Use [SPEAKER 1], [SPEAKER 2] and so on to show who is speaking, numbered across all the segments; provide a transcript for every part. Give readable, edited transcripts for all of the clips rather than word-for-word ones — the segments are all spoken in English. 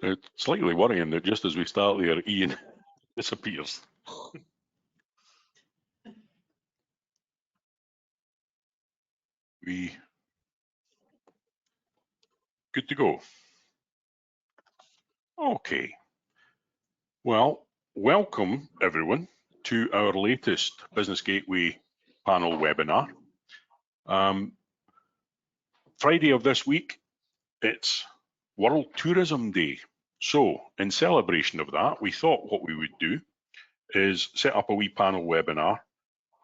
[SPEAKER 1] It's slightly worrying that just as we start there, Iain disappears. We good to go. Okay. Well, welcome everyone to our latest Business Gateway panel webinar. Friday of this week, it's World Tourism Day. So in celebration of that, we thought what we would do is set up a wee panel webinar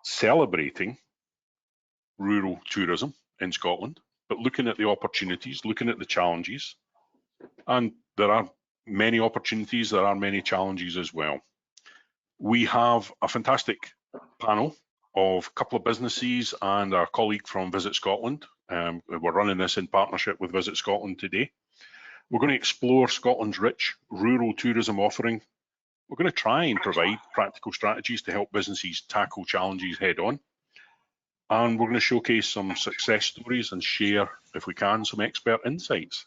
[SPEAKER 1] celebrating rural tourism in Scotland, but looking at the opportunities, looking at the challenges, and there are many opportunities, there are many challenges as well. We have a fantastic panel of a couple of businesses and our colleague from Visit Scotland. We're running this in partnership with Visit Scotland today. We're going to explore Scotland's rich rural tourism offering. We're going to try and provide practical strategies to help businesses tackle challenges head on. And we're going to showcase some success stories and share, if we can, some expert insights.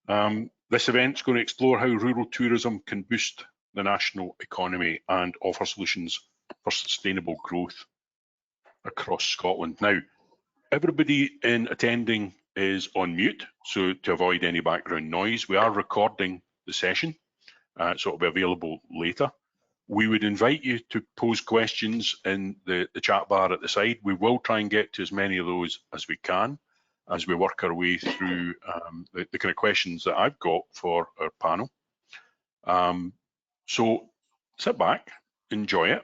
[SPEAKER 1] This event's going to explore how rural tourism can boost the national economy and offer solutions for sustainable growth across Scotland. Now, everybody in attending is on mute, so to avoid any background noise, we are recording the session, so it'll be available later. We would invite you to pose questions in the chat bar at the side. We will try and get to as many of those as we can as we work our way through the kind of questions that I've got for our panel. So sit back, enjoy it.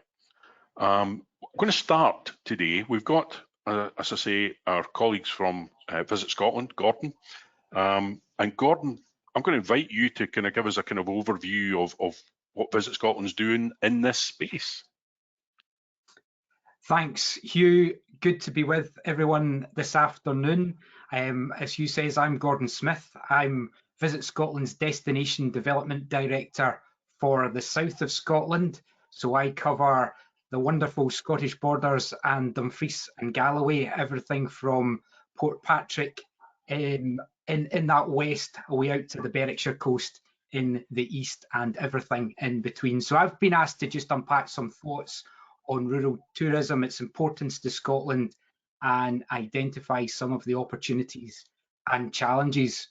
[SPEAKER 1] I'm going to start today. We've got, as I say, our colleagues from Visit Scotland, Gordon. And Gordon, I'm going to invite you to kind of give us a kind of overview of what Visit Scotland's doing in this space.
[SPEAKER 2] Thanks, Hugh. Good to be with everyone this afternoon. As Hugh says, I'm Gordon Smith. I'm Visit Scotland's Destination Development Director for the south of Scotland. So I cover the wonderful Scottish borders and Dumfries and Galloway, everything from Portpatrick in that west, away out to the Berwickshire coast in the east, and everything in between. So I've been asked to just unpack some thoughts on rural tourism, its importance to Scotland, and identify some of the opportunities and challenges.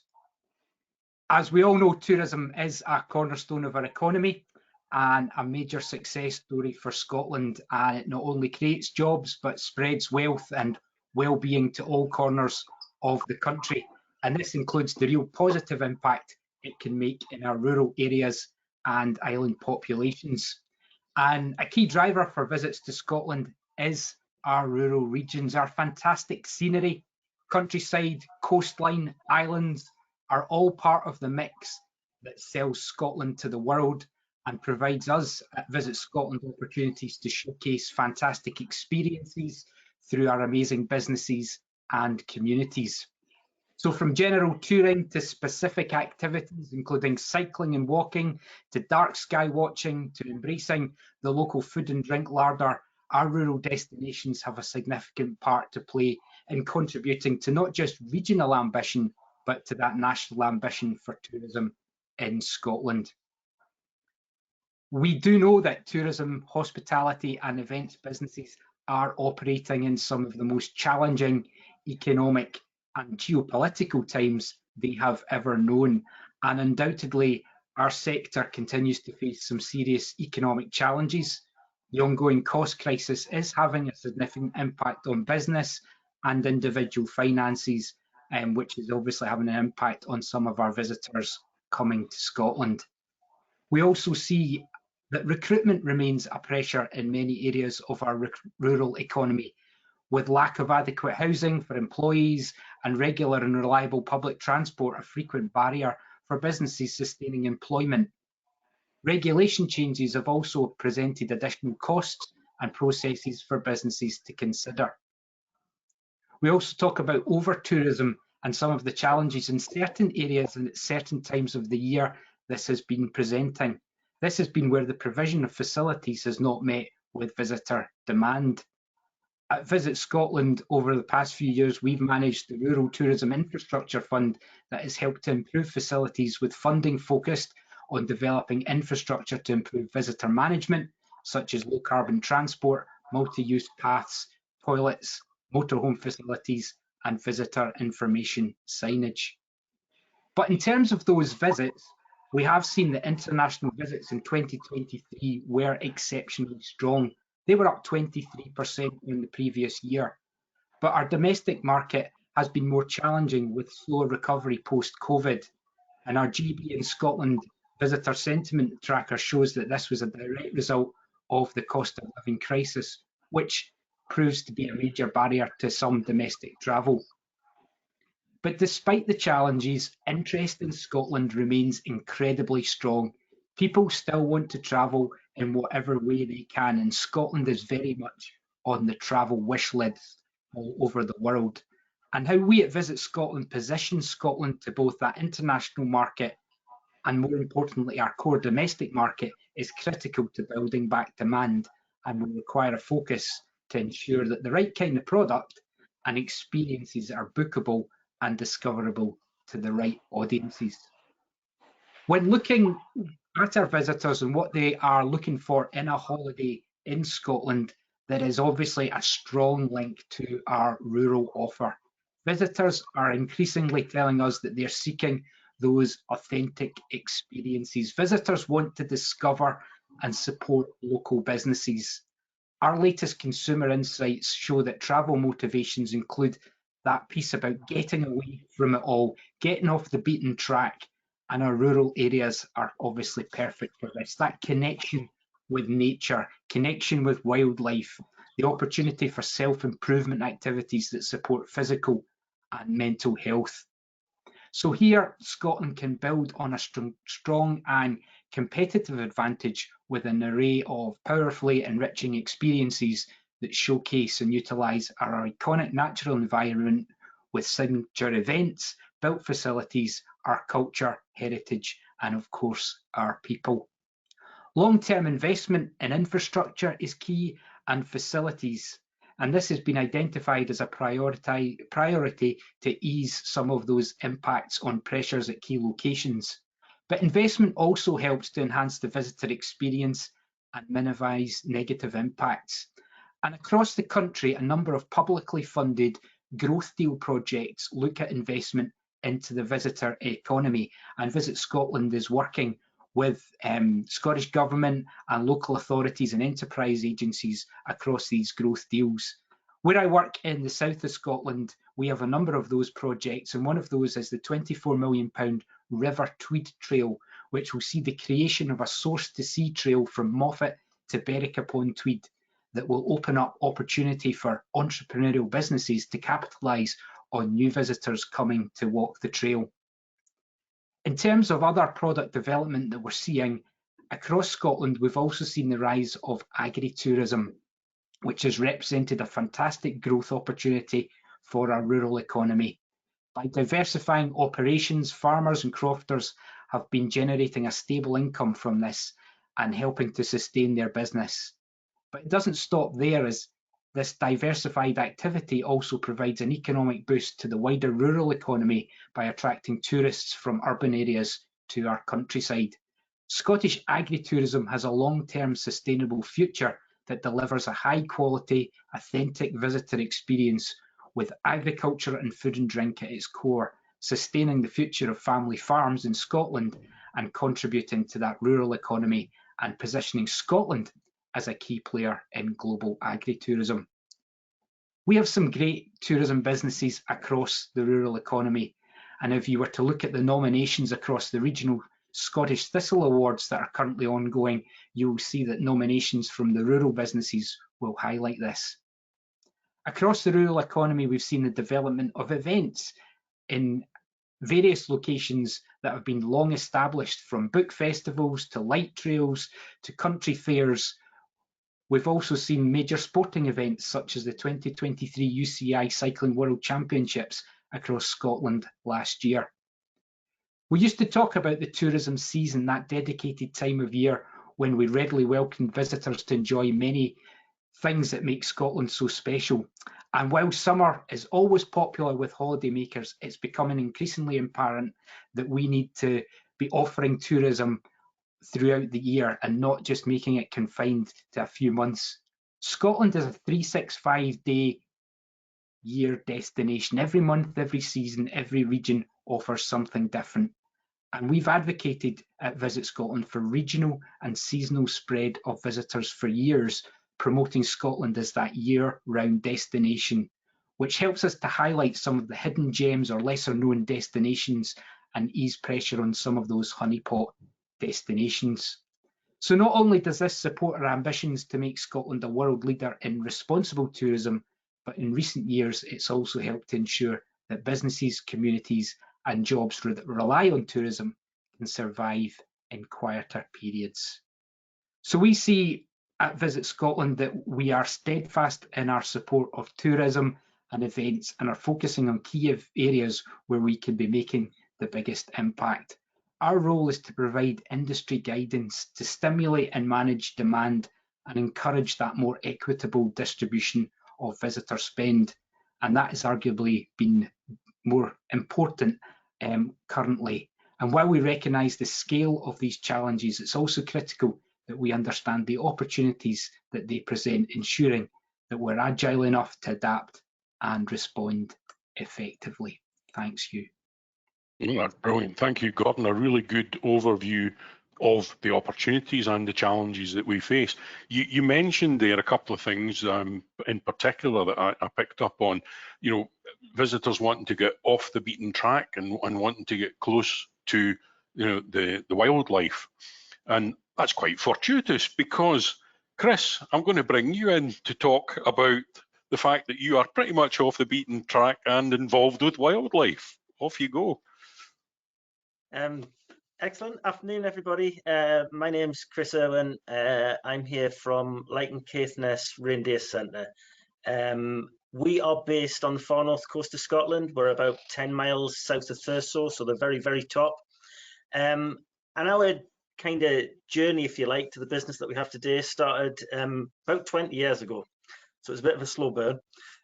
[SPEAKER 2] As we all know, tourism is a cornerstone of our economy and a major success story for Scotland, and it not only creates jobs but spreads wealth and well-being to all corners of the country, and this includes the real positive impact it can make in our rural areas and island populations. And a key driver for visits to Scotland is our rural regions. Our fantastic scenery, countryside, coastline, islands are all part of the mix that sells Scotland to the world and provides us at Visit Scotland opportunities to showcase fantastic experiences through our amazing businesses and communities. So from general touring to specific activities, including cycling and walking, to dark sky watching, to embracing the local food and drink larder, our rural destinations have a significant part to play in contributing to not just regional ambition, but to that national ambition for tourism in Scotland. We do know that tourism, hospitality and events businesses are operating in some of the most challenging economic and geopolitical times they have ever known, and undoubtedly our sector continues to face some serious economic challenges. The ongoing cost crisis is having a significant impact on business and individual finances, which is obviously having an impact on some of our visitors coming to Scotland. We also see that recruitment remains a pressure in many areas of our rural economy, with lack of adequate housing for employees and regular and reliable public transport a frequent barrier for businesses sustaining employment. Regulation changes have also presented additional costs and processes for businesses to consider. We also talk about over-tourism and some of the challenges in certain areas and at certain times of the year this has been presenting. This has been where the provision of facilities has not met with visitor demand. At Visit Scotland, over the past few years, we've managed the Rural Tourism Infrastructure Fund that has helped to improve facilities with funding focused on developing infrastructure to improve visitor management, such as low carbon transport, multi-use paths, toilets, motorhome facilities, and visitor information signage. But in terms of those visits, we have seen that international visits in 2023 were exceptionally strong. They were up 23% on the previous year. But our domestic market has been more challenging with slower recovery post-COVID. And our GB in Scotland visitor sentiment tracker shows that this was a direct result of the cost of living crisis, which proves to be a major barrier to some domestic travel. But despite the challenges, interest in Scotland remains incredibly strong. People still want to travel in whatever way they can, and Scotland is very much on the travel wish list all over the world. And how we at Visit Scotland position Scotland to both that international market and, more importantly, our core domestic market is critical to building back demand and will require a focus to ensure that the right kind of product and experiences are bookable and discoverable to the right audiences. When looking at our visitors and what they are looking for in a holiday in Scotland, there is obviously a strong link to our rural offer. Visitors are increasingly telling us that they're seeking those authentic experiences. Visitors want to discover and support local businesses. Our latest consumer insights show that travel motivations include that piece about getting away from it all, getting off the beaten track, and our rural areas are obviously perfect for this. That connection with nature, connection with wildlife, the opportunity for self-improvement activities that support physical and mental health. So here, Scotland can build on a strong and competitive advantage with an array of powerfully enriching experiences that showcase and utilise our iconic natural environment with signature events, built facilities, our culture, heritage, and of course, our people. Long-term investment in infrastructure is key, and facilities, and this has been identified as a priority to ease some of those impacts on pressures at key locations. But investment also helps to enhance the visitor experience and minimise negative impacts. And across the country, a number of publicly funded growth deal projects look at investment into the visitor economy, and Visit Scotland is working with Scottish Government and local authorities and enterprise agencies across these growth deals. Where I work in the south of Scotland, we have a number of those projects, and one of those is the £24 million River Tweed Trail, which will see the creation of a source-to-sea trail from Moffat to Berwick upon Tweed that will open up opportunity for entrepreneurial businesses to capitalise on new visitors coming to walk the trail. In terms of other product development that we're seeing across Scotland, we've also seen the rise of agri-tourism, which has represented a fantastic growth opportunity for our rural economy. By diversifying operations, farmers and crofters have been generating a stable income from this and helping to sustain their business. But it doesn't stop there, as this diversified activity also provides an economic boost to the wider rural economy by attracting tourists from urban areas to our countryside. Scottish agri-tourism has a long-term sustainable future that delivers a high-quality, authentic visitor experience with agriculture and food and drink at its core, sustaining the future of family farms in Scotland and contributing to that rural economy and positioning Scotland as a key player in global agri-tourism. We have some great tourism businesses across the rural economy, and if you were to look at the nominations across the regional Scottish Thistle Awards that are currently ongoing, you will see that nominations from the rural businesses will highlight this. Across the rural economy, we've seen the development of events in various locations that have been long established, from book festivals to light trails to country fairs. We've also seen major sporting events such as the 2023 UCI Cycling World Championships across Scotland last year. We used to talk about the tourism season, that dedicated time of year when we readily welcomed visitors to enjoy many things that make Scotland so special. And while summer is always popular with holidaymakers, it's becoming increasingly apparent that we need to be offering tourism throughout the year and not just making it confined to a few months. Scotland is a 365-day year destination. Every month, every season, every region offers something different. And we've advocated at Visit Scotland for regional and seasonal spread of visitors for years, promoting Scotland as that year-round destination, which helps us to highlight some of the hidden gems or lesser-known destinations and ease pressure on some of those honeypot destinations. So not only does this support our ambitions to make Scotland a world leader in responsible tourism, but in recent years it's also helped to ensure that businesses, communities and jobs that rely on tourism can survive in quieter periods. So we see at Visit Scotland that we are steadfast in our support of tourism and events and are focusing on key areas where we can be making the biggest impact. Our role is to provide industry guidance to stimulate and manage demand and encourage that more equitable distribution of visitor spend. And that has arguably been more important currently. And while we recognise the scale of these challenges, it's also critical that we understand the opportunities that they present, ensuring that we're agile enough to adapt and respond effectively. Thanks, Hugh.
[SPEAKER 1] Oh, that's brilliant. Thank you, Gordon. A really good overview of the opportunities and the challenges that we face. You mentioned there a couple of things in particular that I picked up on. You know, visitors wanting to get off the beaten track and wanting to get close to, you know, the wildlife. And that's quite fortuitous because, Chris, I'm going to bring you in to talk about the fact that you are pretty much off the beaten track and involved with wildlife. Off you go.
[SPEAKER 3] Excellent afternoon, everybody. My name's Chris Irwin. I'm here from Lichen, Caithness Reindeer Centre. We are based on the far north coast of Scotland. We're about 10 miles south of Thurso, so the very, very top. And our kind of journey, if you like, to the business that we have today started about 20 years ago. So it's a bit of a slow burn.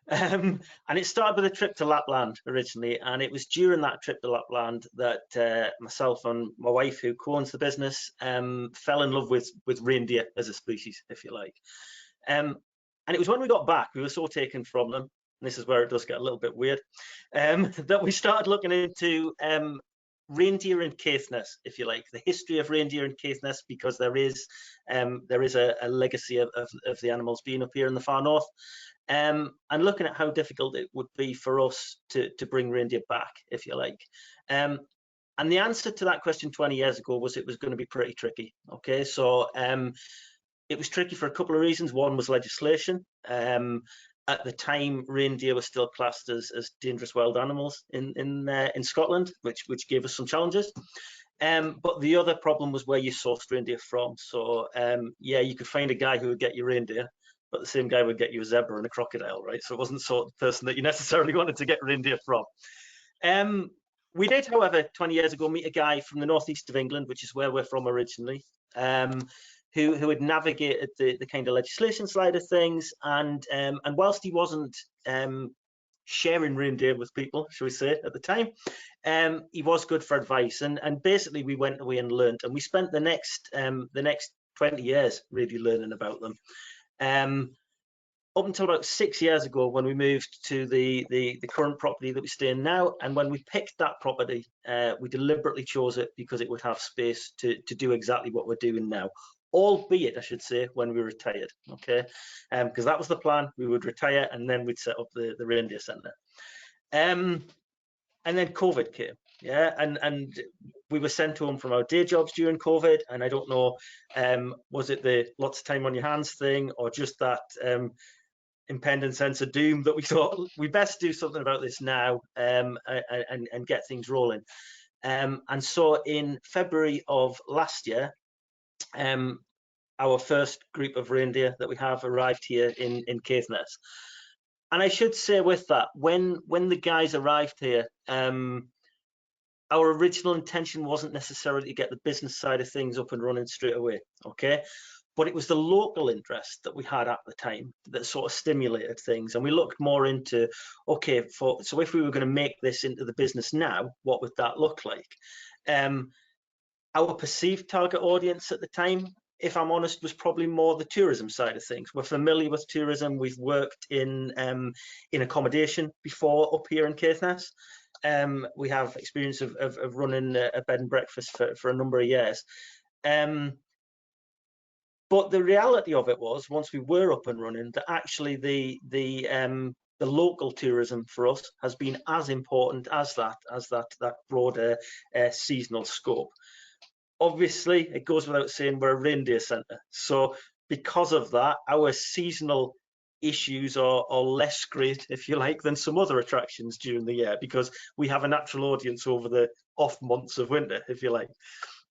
[SPEAKER 3] And it started with a trip to Lapland originally, and it was during that trip to Lapland that myself and my wife, who co-owns the business, fell in love with reindeer as a species, if you like. And it was when we got back, we were so taken from them, and this is where it does get a little bit weird, that we started looking into reindeer and Caithness, if you like, the history of reindeer and Caithness, because there is a legacy of the animals being up here in the far north. And looking at how difficult it would be for us to bring reindeer back, if you like. And the answer to that question 20 years ago was it was going to be pretty tricky. Okay, so it was tricky for a couple of reasons. One was legislation. At the time, reindeer were still classed as dangerous wild animals in Scotland, which gave us some challenges. But the other problem was where you sourced reindeer from. So yeah, you could find a guy who would get you reindeer, but the same guy would get you a zebra and a crocodile, right? So it wasn't the sort of person that you necessarily wanted to get reindeer from. We did, however, 20 years ago, meet a guy from the northeast of England, which is where we're from originally, who had navigated the kind of legislation side of things. And whilst he wasn't sharing reindeer with people, shall we say, at the time, he was good for advice. And basically, we went away and learned. And we spent the next 20 years really learning about them. Up until about 6 years ago, when we moved to the current property that we stay in now, and when we picked that property, we deliberately chose it because it would have space to do exactly what we're doing now, albeit, I should say, when we retired, okay? Because that was the plan. We would retire and then we'd set up the reindeer centre. And then COVID came. Yeah, and we were sent home from our day jobs during COVID, and I don't know, was it the lots of time on your hands thing, or just that impending sense of doom that we thought we best do something about this now, and get things rolling. And so in February of last year, our first group of reindeer that we have arrived here in Caithness. And I should say with that, when the guys arrived here, our original intention wasn't necessarily to get the business side of things up and running straight away, okay? But it was the local interest that we had at the time that sort of stimulated things. And we looked more into, okay, so if we were going to make this into the business now, what would that look like? Our perceived target audience at the time, if I'm honest, was probably more the tourism side of things. We're familiar with tourism. We've worked in accommodation before up here in Caithness. We have experience of running a bed and breakfast for a number of years. But the reality of it was, once we were up and running, that actually the local tourism for us has been as important as that broader seasonal scope. Obviously, it goes without saying we're a reindeer centre. So because of that, our seasonal issues are less great, if you like, than some other attractions during the year, because we have a natural audience over the off months of winter, if you like.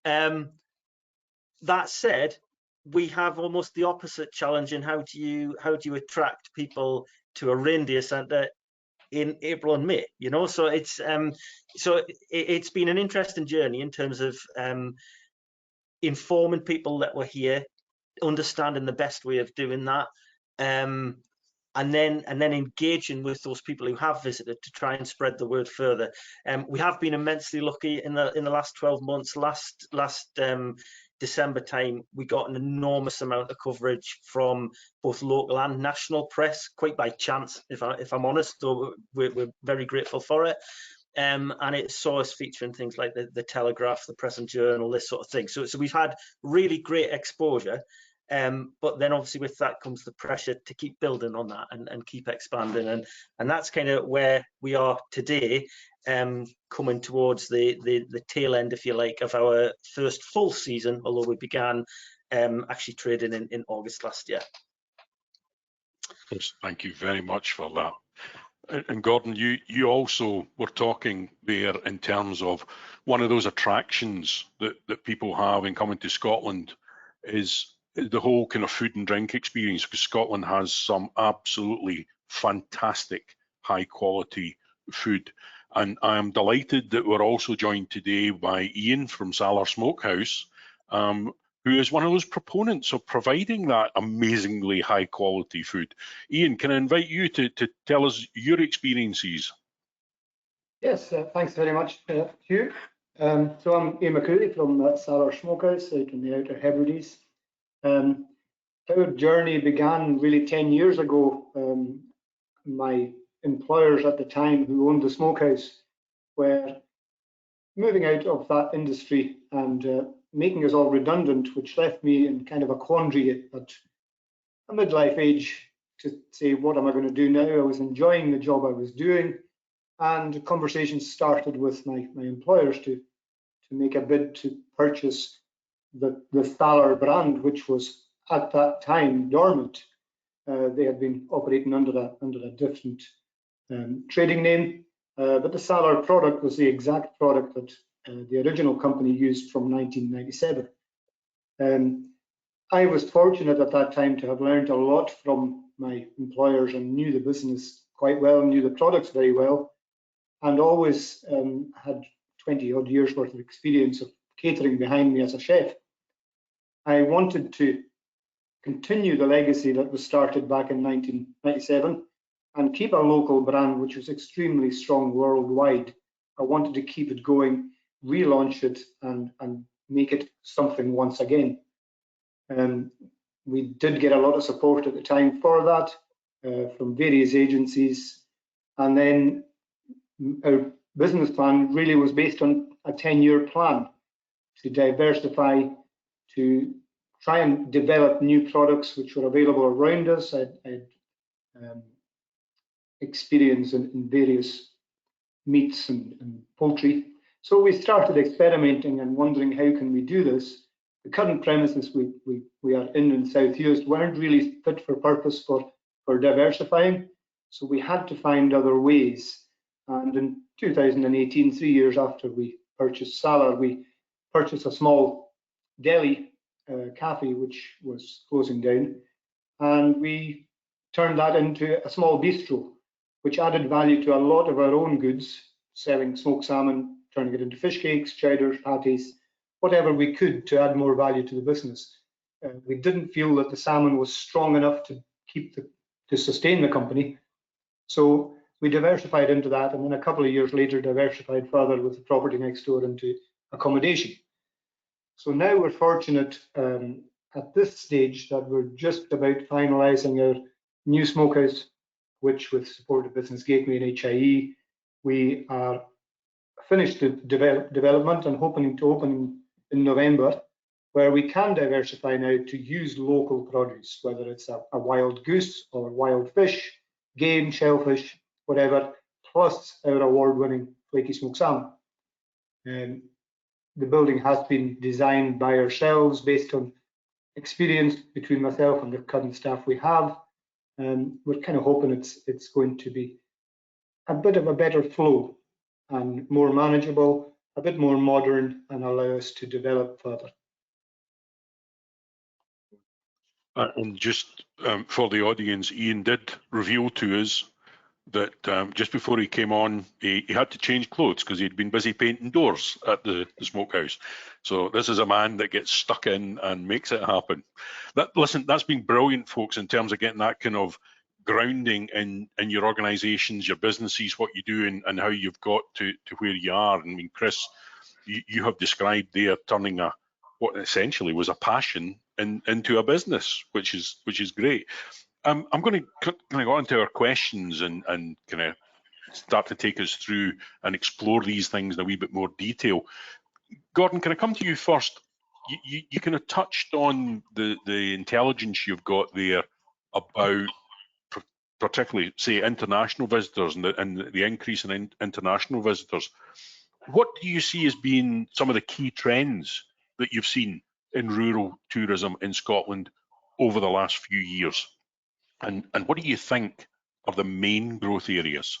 [SPEAKER 3] That said, we have almost the opposite challenge in how do you attract people to a reindeer centre in April and May, you know? So it's been an interesting journey in terms of informing people that we're here, understanding the best way of doing that, and then engaging with those people who have visited to try and spread the word further. We have been immensely lucky in the last 12 months. Last December time, we got an enormous amount of coverage from both local and national press, quite by chance, if I'm honest, though we're very grateful for it. And it saw us featuring things like the Telegraph, the Press and Journal, this sort of thing. So we've had really great exposure. But then obviously with that comes the pressure to keep building on that and keep expanding. And that's kind of where we are today, coming towards the tail end, if you like, of our first full season, although we began actually trading in August last year.
[SPEAKER 1] Yes, thank you very much for that. And Gordon, you also were talking there in terms of one of those attractions that people have in coming to Scotland is the whole kind of food and drink experience, because Scotland has some absolutely fantastic high quality food. And I am delighted that we're also joined today by Iain from Salar Smokehouse, who is one of those proponents of providing that amazingly high quality food. Iain, can I invite you to tell us your experiences?
[SPEAKER 4] Yes, thanks very much, Hugh. So I'm Iain Macrury from Salar Smokehouse out in the Outer Hebrides. Our journey began really 10 years ago. My employers at the time who owned the smokehouse were moving out of that industry and making us all redundant, which left me in kind of a quandary at a midlife age to say, what am I going to do now? I was enjoying the job I was doing, and conversations started with my employers to make a bid to purchase the Salar brand, which was at that time dormant. They had been operating under a different trading name, but the Salar product was the exact product that the original company used from 1997. I was fortunate at that time to have learned a lot from my employers and knew the business quite well, knew the products very well, and always had 20 odd years worth of experience of catering behind me as a chef. I wanted to continue the legacy that was started back in 1997 and keep a local brand which was extremely strong worldwide. I wanted to keep it going, relaunch it, and make it something once again. We did get a lot of support at the time for that from various agencies, and then our business plan really was based on a 10-year plan to diversify, to try and develop new products which were available around us. I had experience in various meats and poultry. So we started experimenting and wondering, how can we do this? The current premises we are in South Uist weren't really fit for purpose for diversifying. So we had to find other ways. And in 2018, 3 years after we purchased Salar, we purchased a small deli cafe which was closing down, and we turned that into a small bistro, which added value to a lot of our own goods, selling smoked salmon, turning it into fish cakes, chowders, patties, whatever we could to add more value to the business. we didn't feel that the salmon was strong enough to sustain the company. So we diversified into that, and then a couple of years later diversified further with the property next door into accommodation. So now we're fortunate at this stage that we're just about finalising our new smokehouse, which with support of Business Gateway and HIE, we are finished the development and hoping to open in November, where we can diversify now to use local produce, whether it's a wild goose or wild fish, game, shellfish, whatever, plus our award-winning flaky smoked salmon. The building has been designed by ourselves based on experience between myself and the current staff we have. We're kind of hoping it's going to be a bit of a better flow and more manageable, a bit more modern, and allow us to develop further.
[SPEAKER 1] And just for the audience, Iain did reveal to us that just before he came on, he had to change clothes because he'd been busy painting doors at the smokehouse. So this is a man that gets stuck in and makes it happen. Listen, that's been brilliant, folks, in terms of getting that kind of grounding in your organisations, your businesses, what you do, and how you've got to where you are. I mean, Chris, you have described there turning what essentially was a passion into a business, which is great. I'm going to go on to our questions and kind of start to take us through and explore these things in a wee bit more detail. Gordon, can I come to you first? You kind of touched on the intelligence you've got there about particularly, say, international visitors and the increase in international visitors. What do you see as being some of the key trends that you've seen in rural tourism in Scotland over the last few years? And what do you think are the main growth areas?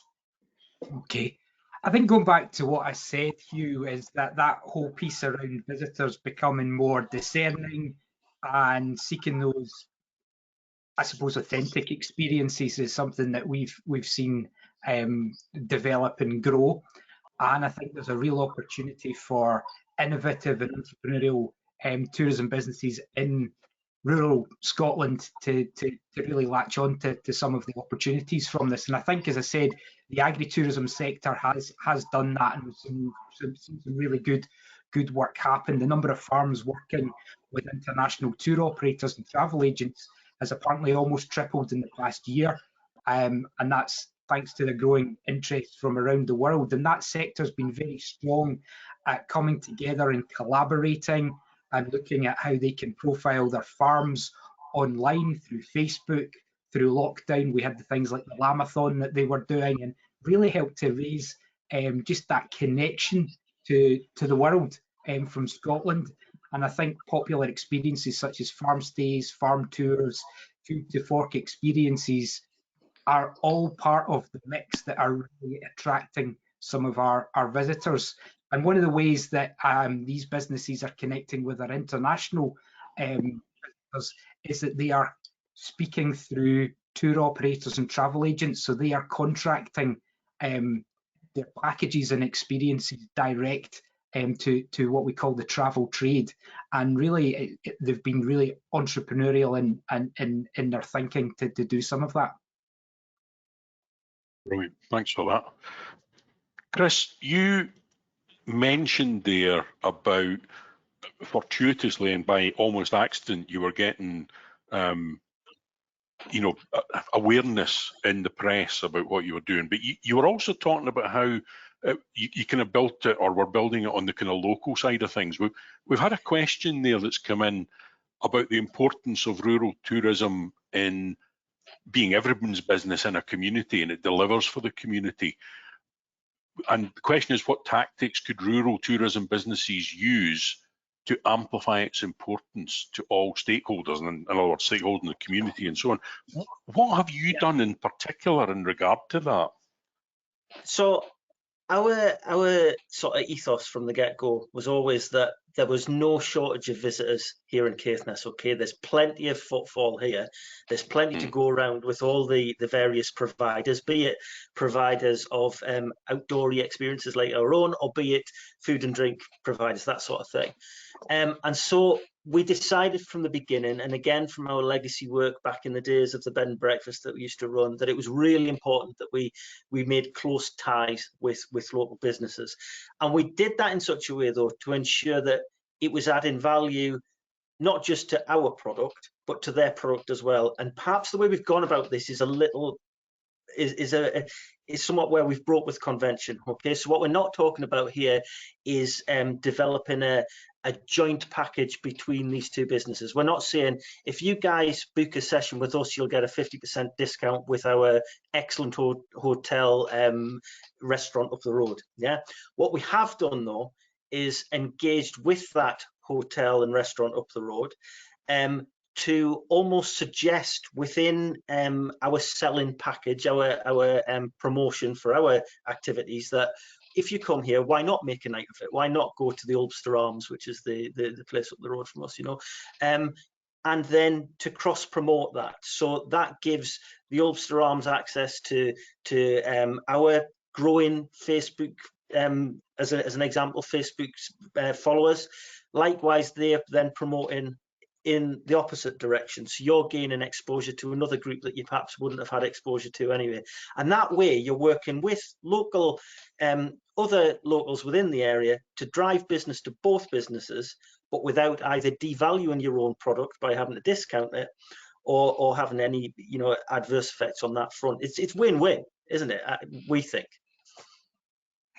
[SPEAKER 2] Okay, I think going back to what I said, Hugh, is that whole piece around visitors becoming more discerning and seeking those, I suppose, authentic experiences is something that we've seen develop and grow. And I think there's a real opportunity for innovative and entrepreneurial tourism businesses in rural Scotland to really latch on to some of the opportunities from this. And I think, as I said, the agri-tourism sector has done that, and we've seen some really good work happen. The number of farms working with international tour operators and travel agents has apparently almost tripled in the past year. And that's thanks to the growing interest from around the world. And that sector's been very strong at coming together and collaborating and looking at how they can profile their farms online through Facebook, through lockdown. We had the things like the Lamathon that they were doing, and really helped to raise just that connection to the world from Scotland. And I think popular experiences such as farm stays, farm tours, food to fork experiences are all part of the mix that are really attracting some of our visitors. And one of the ways that these businesses are connecting with their international visitors is that they are speaking through tour operators and travel agents. So they are contracting their packages and experiences direct to what we call the travel trade. And really, they've been really entrepreneurial in their thinking to do some of that.
[SPEAKER 1] Brilliant, thanks for that. Chris, you mentioned there about fortuitously and by almost accident you were getting awareness in the press about what you were doing, but you were also talking about how you kind of built it, or were building it on the kind of local side of things. We've had a question there that's come in about the importance of rural tourism in being everyone's business in a community, and it delivers for the community. And the question is, what tactics could rural tourism businesses use to amplify its importance to all stakeholders, and in other words, stakeholders in the community and so on? What have you done in particular in regard to that?
[SPEAKER 3] So our sort of ethos from the get-go was always that there was no shortage of visitors here in Caithness. Okay, there's plenty of footfall here. There's plenty to go around with all the various providers, be it providers of outdoorsy experiences like our own, or be it food and drink providers, that sort of thing. And so we decided from the beginning, and again from our legacy work back in the days of the bed and breakfast that we used to run, that it was really important that we made close ties with local businesses. And we did that in such a way, though, to ensure that it was adding value not just to our product, but to their product as well. And perhaps the way we've gone about this is a little is somewhat where we've broke with convention. Okay, so what we're not talking about here is developing a joint package between these two businesses. We're not saying if you guys book a session with us, you'll get a 50% discount with our excellent hotel restaurant up the road. Yeah, what we have done though is engaged with that hotel and restaurant up the road to almost suggest within our selling package, our promotion for our activities, that if you come here, why not make a night of it? Why not go to the Ulster Arms, which is the place up the road from us, you know? And then to cross promote that. So that gives the Ulster Arms access to our growing Facebook, as an example, Facebook followers. Likewise, they're then promoting in the opposite direction, so you're gaining exposure to another group that you perhaps wouldn't have had exposure to anyway. And that way you're working with local other locals within the area to drive business to both businesses, but without either devaluing your own product by having to discount it or having any, you know, adverse effects on that front. It's win-win, isn't it? We think.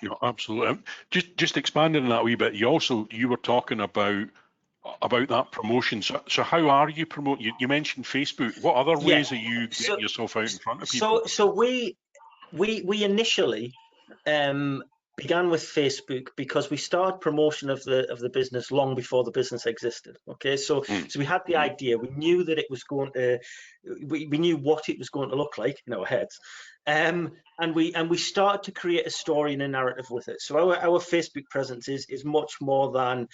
[SPEAKER 1] Yeah, absolutely. Just expanding on that a wee bit, you were talking about that promotion. So how are you promoting? You mentioned Facebook. What other ways are you getting yourself out in front of people?
[SPEAKER 3] So we initially began with Facebook because we started promotion of the business long before the business existed. Okay, so we had the idea. We knew that it was going to. We knew what it was going to look like in our heads. And we started to create a story and a narrative with it. So our Facebook presence is much more than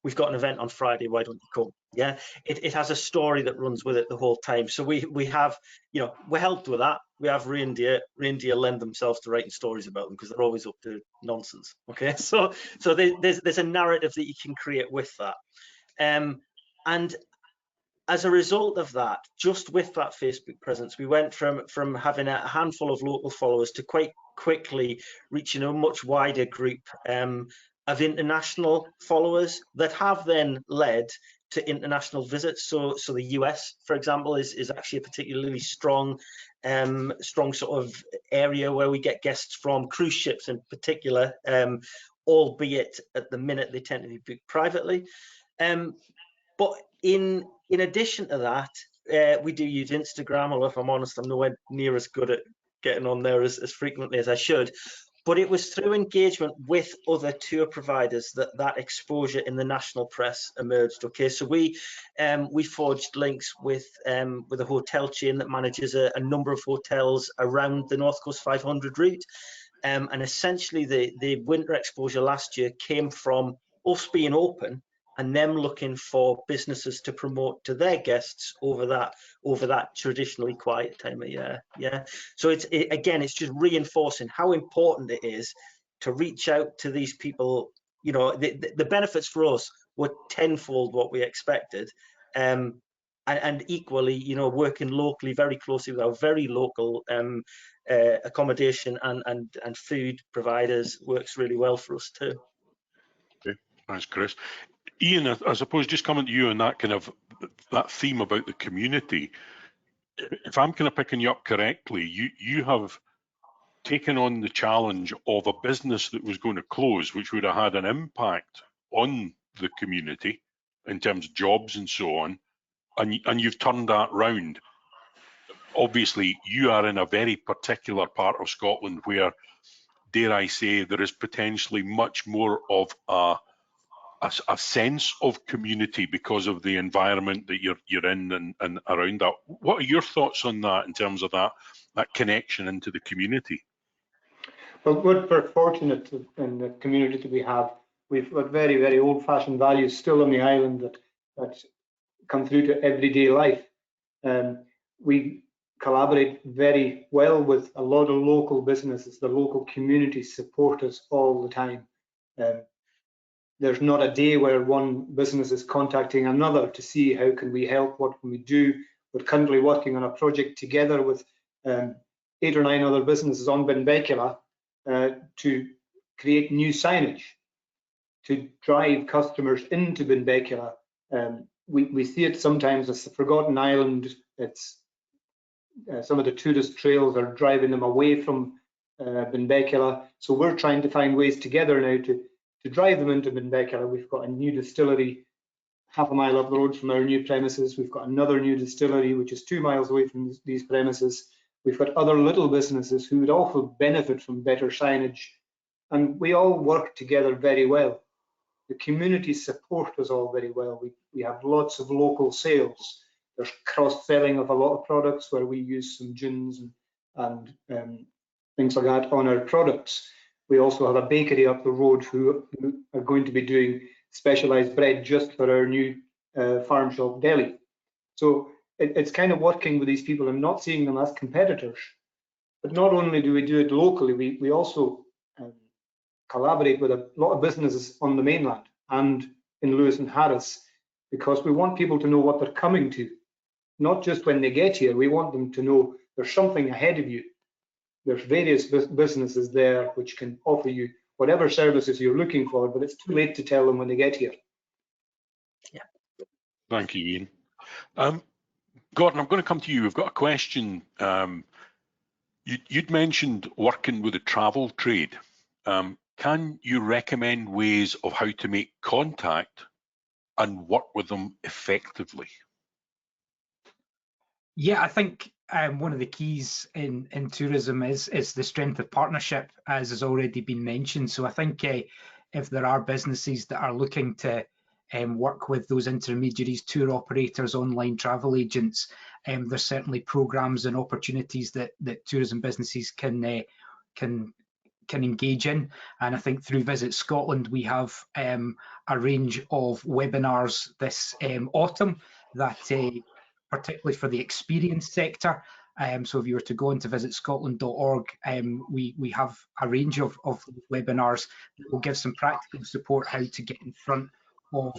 [SPEAKER 3] we've got an event on Friday, why don't you come? Yeah, it has a story that runs with it the whole time. So we have, you know, we're helped with that. We have reindeer lend themselves to writing stories about them because they're always up to nonsense. Okay, so there's a narrative that you can create with that. And as a result of that, just with that Facebook presence, we went from having a handful of local followers to quite quickly reaching a much wider group of international followers that have then led to international visits. So the US, for example, is actually a particularly strong sort of area where we get guests from, cruise ships in particular, albeit at the minute they tend to be booked privately. But in addition to that, we do use Instagram, although if I'm honest, I'm nowhere near as good at getting on there as frequently as I should. But it was through engagement with other tour providers that exposure in the national press emerged. Okay, so we forged links with a hotel chain that manages a number of hotels around the North Coast 500 route, and essentially the winter exposure last year came from us being open and them looking for businesses to promote to their guests over that traditionally quiet time of year. Yeah, so it's just reinforcing how important it is to reach out to these people. You know, the benefits for us were tenfold what we expected, and equally, you know, working locally very closely with our very local accommodation and food providers works really well for us too.
[SPEAKER 1] Okay, thanks, Chris. Iain, I suppose just coming to you on that kind of that theme about the community, if I'm kind of picking you up correctly, you have taken on the challenge of a business that was going to close, which would have had an impact on the community in terms of jobs and so on, and you've turned that round. Obviously, you are in a very particular part of Scotland where, dare I say, there is potentially much more of a sense of community because of the environment that you're in and around that. What are your thoughts on that in terms of that connection into the community?
[SPEAKER 4] Well, we're fortunate in the community that we have. We've got very, very old-fashioned values still on the island that come through to everyday life. We collaborate very well with a lot of local businesses. The local communities support us all the time. there's not a day where one business is contacting another to see how can we help, what can we do. We're currently working on a project together with 8 or 9 other businesses on Benbecula to create new signage to drive customers into Benbecula. We see it sometimes as a forgotten island. It's some of the tourist trails are driving them away from Benbecula. So we're trying to find ways together now to drive them into Benbecula. We've got a new distillery half a mile up the road from our new premises. We've got another new distillery which is 2 miles away from these premises. We've got other little businesses who would also benefit from better signage, and we all work together very well. The community support us all very well. We have lots of local sales. There's cross-selling of a lot of products where we use some gins and things like that on our products. We also have a bakery up the road who are going to be doing specialised bread just for our new farm shop deli. So it's kind of working with these people and not seeing them as competitors. But not only do we do it locally, we also collaborate with a lot of businesses on the mainland and in Lewis and Harris, because we want people to know what they're coming to, not just when they get here. We want them to know there's something ahead of you. There's various businesses there which can offer you whatever services you're looking for, but it's too late to tell them when they get here.
[SPEAKER 3] Yeah.
[SPEAKER 1] Thank you, Iain. Gordon, I'm going to come to you. We've got a question. You'd mentioned working with the travel trade. Can you recommend ways of how to make contact and work with them effectively?
[SPEAKER 2] Yeah, I think one of the keys in tourism is the strength of partnership, as has already been mentioned. So I think if there are businesses that are looking to work with those intermediaries, tour operators, online travel agents, there's certainly programs and opportunities that tourism businesses can engage in. And I think through Visit Scotland, we have a range of webinars this autumn that particularly for the experience sector. So if you were to go into visitscotland.org, we have a range of webinars that will give some practical support how to get in front of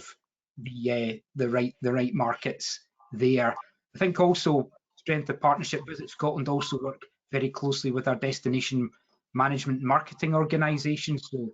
[SPEAKER 2] the right markets there. I think also strength of partnership. Visit Scotland also work very closely with our destination management and marketing organisation. So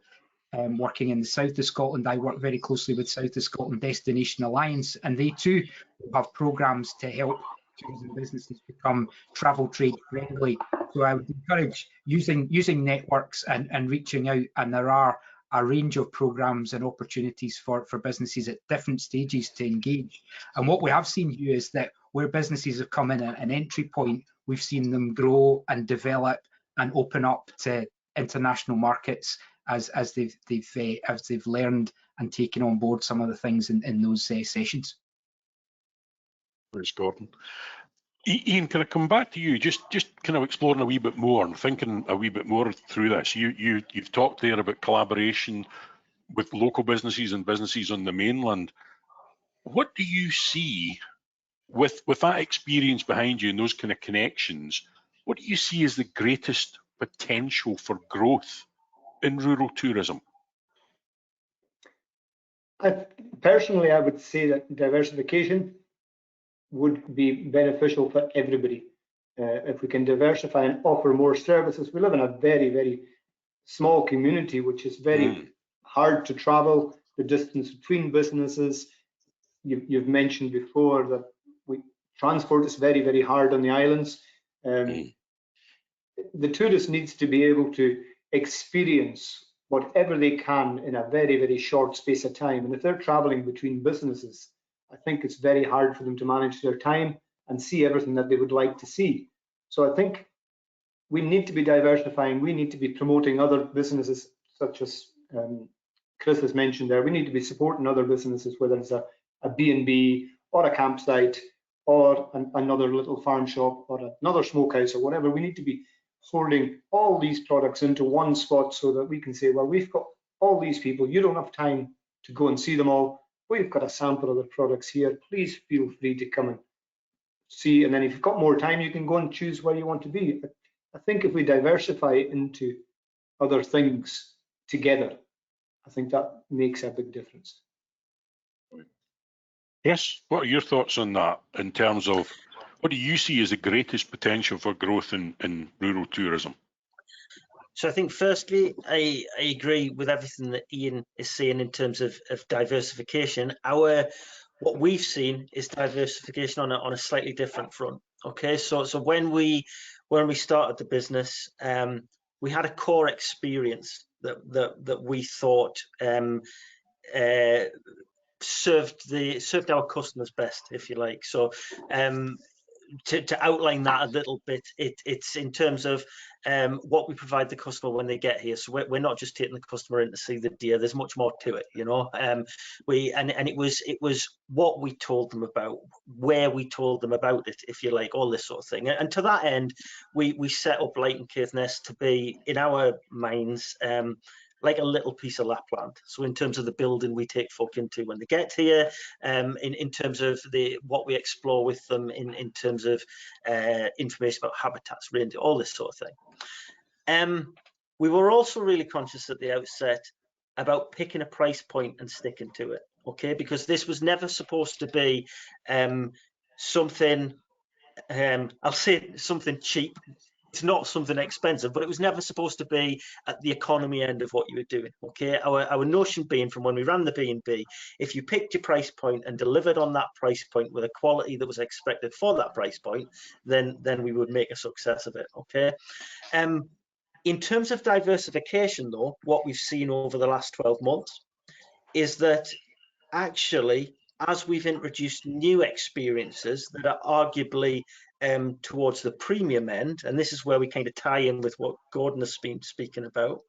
[SPEAKER 2] working in the south of Scotland, I work very closely with South of Scotland Destination Alliance, and they too have programmes to help tourism businesses become travel trade friendly. So I would encourage using networks and reaching out, and there are a range of programmes and opportunities for businesses at different stages to engage. And what we have seen, Hugh, is that where businesses have come in at an entry point, we've seen them grow and develop and open up to international markets as they've learned and taken on board some of the things in those sessions.
[SPEAKER 1] Thanks, Gordon. Iain, can I come back to you? Just kind of exploring a wee bit more and thinking a wee bit more through this. You've talked there about collaboration with local businesses and businesses on the mainland. What do you see with that experience behind you and those kind of connections? What do you see as the greatest potential for growth in rural tourism?
[SPEAKER 4] Personally, I would say that diversification would be beneficial for everybody. If we can diversify and offer more services. We live in a very, very small community, which is very hard to travel, the distance between businesses. You've mentioned before that transport is very, very hard on the islands. The tourist needs to be able to experience whatever they can in a very, very short space of time. And if they're traveling between businesses, I think it's very hard for them to manage their time and see everything that they would like to see. So I think we need to be diversifying. We need to be promoting other businesses, such as Chris has mentioned there. We need to be supporting other businesses, whether it's a B&B or a campsite or another little farm shop or another smokehouse or whatever. We need to be holding all these products into one spot so that we can say, well, we've got all these people. You don't have time to go and see them all. We've got a sample of the products here. Please feel free to come and see. And then if you've got more time, you can go and choose where you want to be. I think if we diversify into other things together, I think that makes a big difference.
[SPEAKER 1] Yes, what are your thoughts on that in terms of what do you see as the greatest potential for growth in rural tourism?
[SPEAKER 3] So I think firstly, I agree with everything that Iain is saying in terms of diversification. What we've seen is diversification on a slightly different front. Okay, so when we started the business, we had a core experience that we thought served our customers best, if you like. So to outline that a little bit, it's in terms of what we provide the customer when they get here. So we're not just taking the customer in to see the deer. There's much more to it, you know. It was what we told them about, where we told them about it, if you like, all this sort of thing. And to that end, we set up Lichen Caithness to be, in our minds, like a little piece of Lapland. So in terms of the building we take folk into when they get here, in terms of what we explore with them, in terms of information about habitats, reindeer, all this sort of thing. We were also really conscious at the outset about picking a price point and sticking to it, okay? Because this was never supposed to be something, I'll say something cheap. It's not something expensive, but it was never supposed to be at the economy end of what you were doing. Okay, our notion being from when we ran the B&B, if you picked your price point and delivered on that price point with a quality that was expected for that price point, then we would make a success of it. Okay. In terms of diversification, though, what we've seen over the last 12 months is that actually, as we've introduced new experiences that are arguably towards the premium end, and this is where we kind of tie in with what Gordon has been speaking about,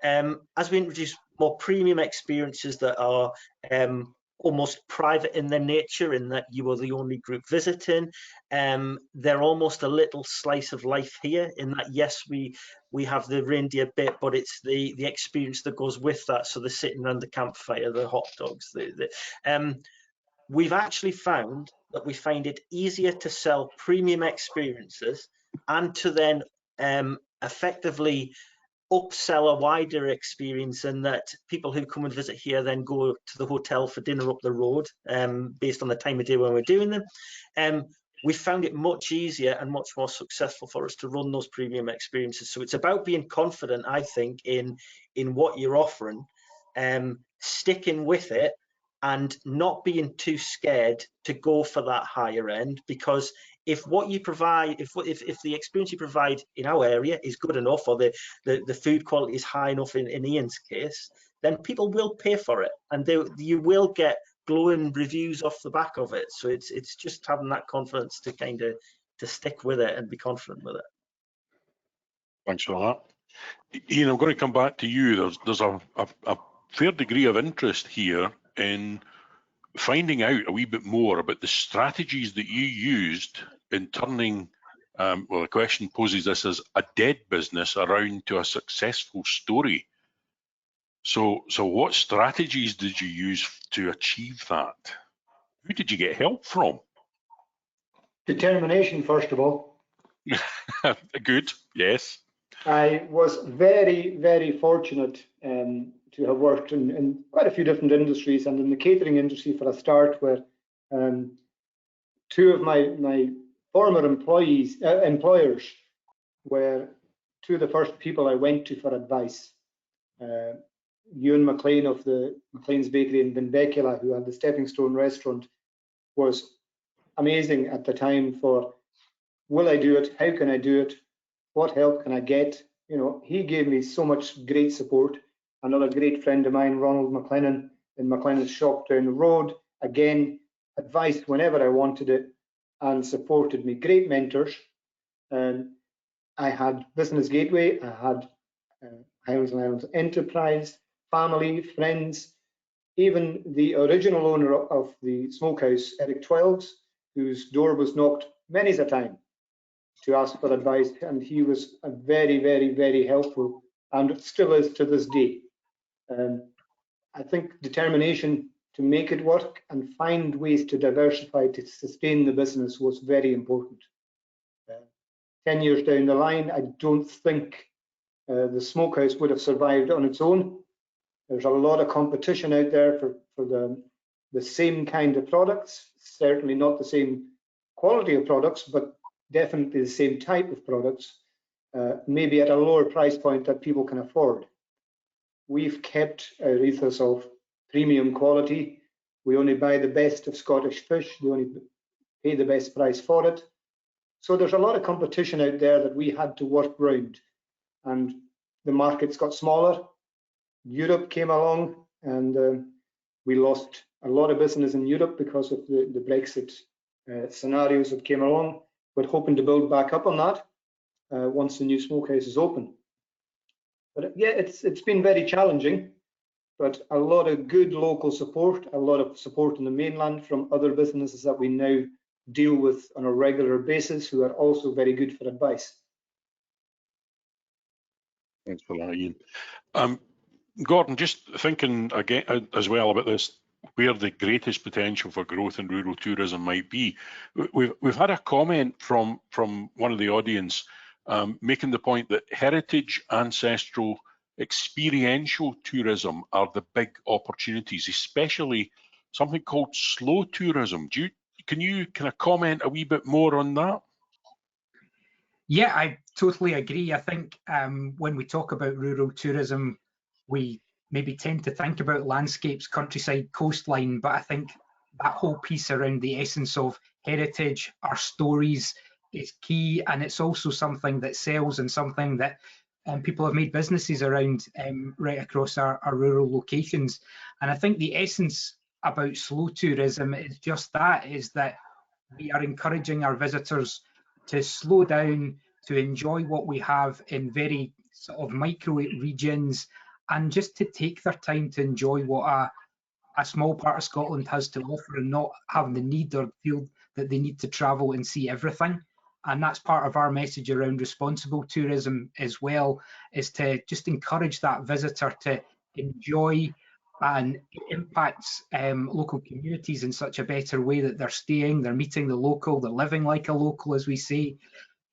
[SPEAKER 3] as we introduce more premium experiences that are almost private in their nature, in that you are the only group visiting, they're almost a little slice of life here, in that yes, we have the reindeer bit, but it's the experience that goes with that. So the sitting around the campfire, the hot dogs, we've actually found that we find it easier to sell premium experiences and to then effectively upsell a wider experience, and that people who come and visit here then go to the hotel for dinner up the road, based on the time of day when we're doing them. We found it much easier and much more successful for us to run those premium experiences. So it's about being confident, I think, in what you're offering, sticking with it, and not being too scared to go for that higher end, because if what you provide, if the experience you provide in our area is good enough, or the food quality is high enough in Iain's case, then people will pay for it, and you will get glowing reviews off the back of it. So it's just having that confidence to kind of to stick with it and be confident with it.
[SPEAKER 1] Thanks for that. Iain, I'm going to come back to you. There's a fair degree of interest here in finding out a wee bit more about the strategies that you used in turning, well, the question poses this as a dead business around to a successful story. So what strategies did you use to achieve that? Who did you get help from?
[SPEAKER 4] Determination, first of all.
[SPEAKER 1] Good, yes.
[SPEAKER 4] I was very, very fortunate to have worked in quite a few different industries, and in the catering industry for a start, where two of my former employers were two of the first people I went to for advice. Ewan McLean of the McLean's Bakery in Benbecula, who had the Stepping Stone restaurant, was amazing at the time for, will I do it? How can I do it? What help can I get? You know, he gave me so much great support. Another great friend of mine, Ronald McLennan, in McLennan's shop down the road, again, advised whenever I wanted it and supported me. Great mentors. I had Business Gateway, I had Highlands and Islands Enterprise, family, friends, even the original owner of the Smokehouse, Eric Twelves, whose door was knocked many a time to ask for advice, and he was a very, very, very helpful, and still is to this day. I think determination to make it work and find ways to diversify to sustain the business was very important. 10 years down the line, I don't think the Smokehouse would have survived on its own. There's a lot of competition out there for the same kind of products, certainly not the same quality of products, but definitely the same type of products, maybe at a lower price point that people can afford. We've kept our ethos of premium quality. We only buy the best of Scottish fish. We only pay the best price for it. So there's a lot of competition out there that we had to work around, and the markets got smaller. Europe came along, and we lost a lot of business in Europe because of the Brexit scenarios that came along. We're hoping to build back up on that once the new smokehouse is open. But yeah, it's been very challenging, but a lot of good local support, a lot of support in the mainland from other businesses that we now deal with on a regular basis, who are also very good for advice.
[SPEAKER 1] Thanks for that, Iain. Gordon, just thinking again as well about this, where the greatest potential for growth in rural tourism might be. We've had a comment from one of the audience making the point that heritage, ancestral, experiential tourism are the big opportunities, especially something called slow tourism. Can you kind of comment a wee bit more on that?
[SPEAKER 2] Yeah, I totally agree. I think when we talk about rural tourism, we maybe tend to think about landscapes, countryside, coastline, but I think that whole piece around the essence of heritage, our stories, is key, and it's also something that sells and something that people have made businesses around right across our rural locations. And I think the essence about slow tourism is just that, is that we are encouraging our visitors to slow down, to enjoy what we have in very sort of micro regions, and just to take their time to enjoy what a small part of Scotland has to offer, and not having the need or feel that they need to travel and see everything. And that's part of our message around responsible tourism as well, is to just encourage that visitor to enjoy, and it impacts local communities in such a better way, that they're staying, they're meeting the local, they're living like a local, as we say,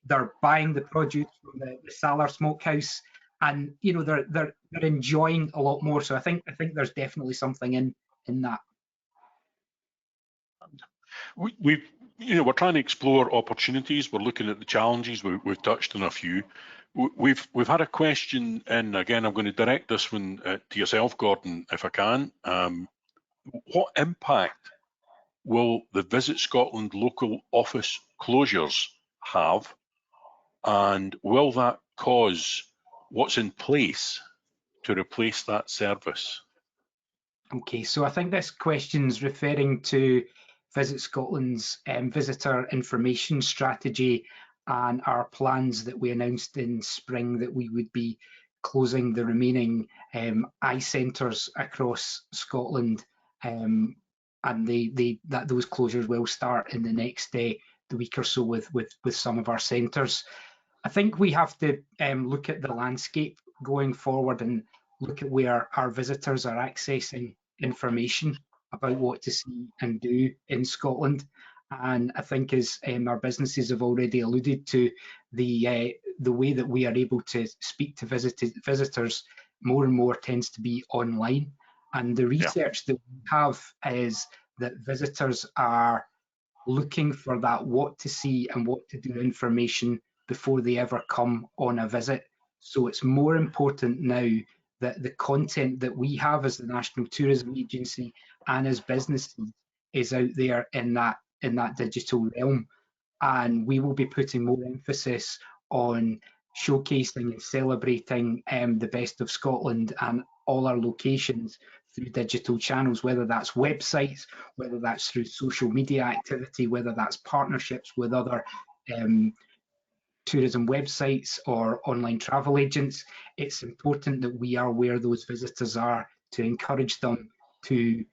[SPEAKER 2] they're buying the produce from the Salar Smokehouse, and you know they're enjoying a lot more. So I think there's definitely something in that.
[SPEAKER 1] We're trying to explore opportunities. We're looking at the challenges. We've touched on a few. We've had a question, and again, I'm going to direct this one to yourself, Gordon, if I can. What impact will the Visit Scotland local office closures have, and will that cause what's in place to replace that service?
[SPEAKER 2] Okay, so I think this question's referring to Visit Scotland's visitor information strategy and our plans that we announced in spring, that we would be closing the remaining eye centres across Scotland, and that those closures will start in the next the week or so with some of our centres. I think we have to look at the landscape going forward and look at where our visitors are accessing information about what to see and do in Scotland. And I think, as our businesses have already alluded to, the way that we are able to speak to visitors more and more tends to be online. And the research that we have is that visitors are looking for that what to see and what to do information before they ever come on a visit. So it's more important now that the content that we have as the National Tourism Agency and as businesses is out there in that digital realm. And we will be putting more emphasis on showcasing and celebrating the best of Scotland and all our locations through digital channels, whether that's websites, whether that's through social media activity, whether that's partnerships with other tourism websites or online travel agents. It's important that we are where those visitors are, to encourage them to,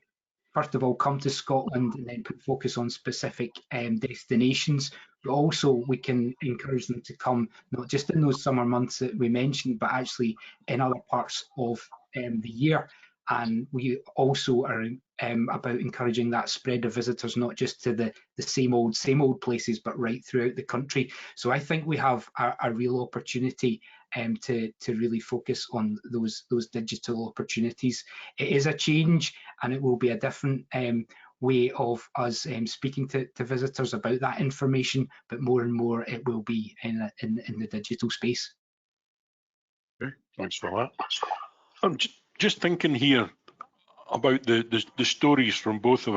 [SPEAKER 2] first of all, come to Scotland and then put focus on specific destinations, but also we can encourage them to come not just in those summer months that we mentioned, but actually in other parts of the year. And we also are about encouraging that spread of visitors, not just to the same old places, but right throughout the country. So I think we have a real opportunity to really focus on those digital opportunities. It is a change, and it will be a different way of us speaking to visitors about that information, but more and more it will be in the digital space.
[SPEAKER 1] Okay, thanks for that. I'm just thinking here about the stories from both of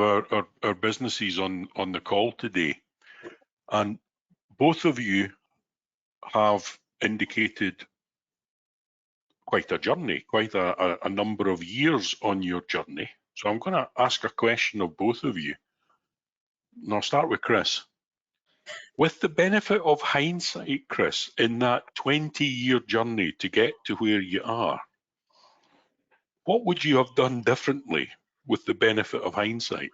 [SPEAKER 1] our businesses on the call today, and both of you have indicated quite a journey, quite a number of years on your journey. So I'm going to ask a question of both of you, and I'll start with Chris. With the benefit of hindsight, Chris, in that 20-year journey to get to where you are, what would you have done differently with the benefit of hindsight?